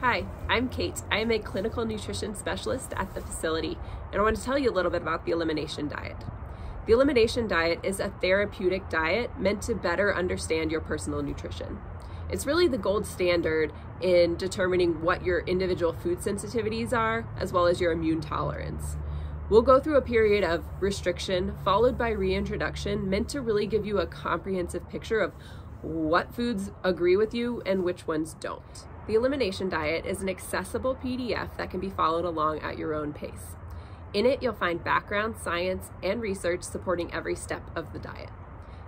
Hi, I'm Kate. I am a clinical nutrition specialist at the facility, and I want to tell you a little bit about the Elimination Diet. The Elimination Diet is a therapeutic diet meant to better understand your personal nutrition. It's really the gold standard in determining what your individual food sensitivities are, as well as your immune tolerance. We'll go through a period of restriction followed by reintroduction, meant to really give you a comprehensive picture of what foods agree with you and which ones don't. The Elimination Diet is an accessible PDF that can be followed along at your own pace. In it, you'll find background, science, and research supporting every step of the diet.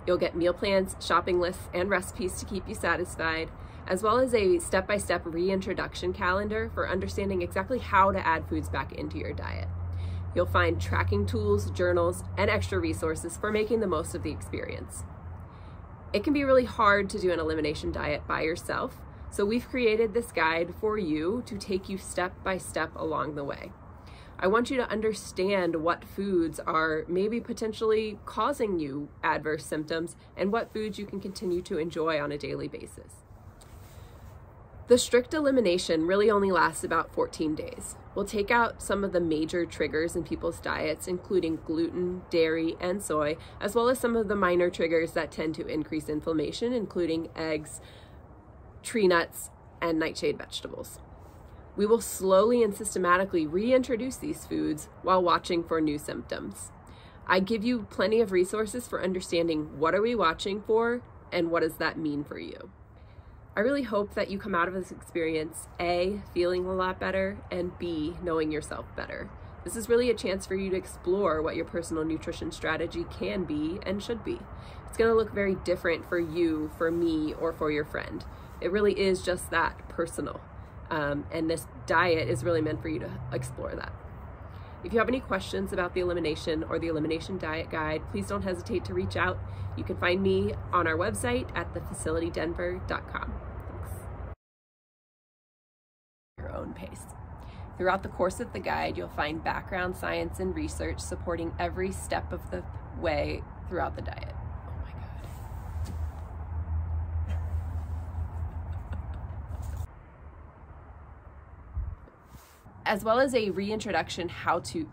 You'll get meal plans, shopping lists, and recipes to keep you satisfied, as well as a step-by-step reintroduction calendar for understanding exactly how to add foods back into your diet. You'll find tracking tools, journals, and extra resources for making the most of the experience. It can be really hard to do an elimination diet by yourself, so we've created this guide for you to take you step by step along the way. I want you to understand what foods are maybe potentially causing you adverse symptoms and what foods you can continue to enjoy on a daily basis. The strict elimination really only lasts about 14 days. We'll take out some of the major triggers in people's diets, including gluten, dairy, and soy, as well as some of the minor triggers that tend to increase inflammation, including eggs, tree nuts, and nightshade vegetables. We will slowly and systematically reintroduce these foods while watching for new symptoms. I give you plenty of resources for understanding what are we watching for and what does that mean for you. I really hope that you come out of this experience, A, feeling a lot better, and B, knowing yourself better. This is really a chance for you to explore what your personal nutrition strategy can be and should be. It's going to look very different for you, for me, or for your friend. It really is just that, personal. And this diet is really meant for you to explore that. If you have any questions about the elimination or the Elimination Diet Guide, please don't hesitate to reach out. You can find me on our website at thefacilitydenver.com. Thanks. Your own pace. Throughout the course of the guide, you'll find background science and research supporting every step of the way throughout the diet. Oh my God. As well as a reintroduction how to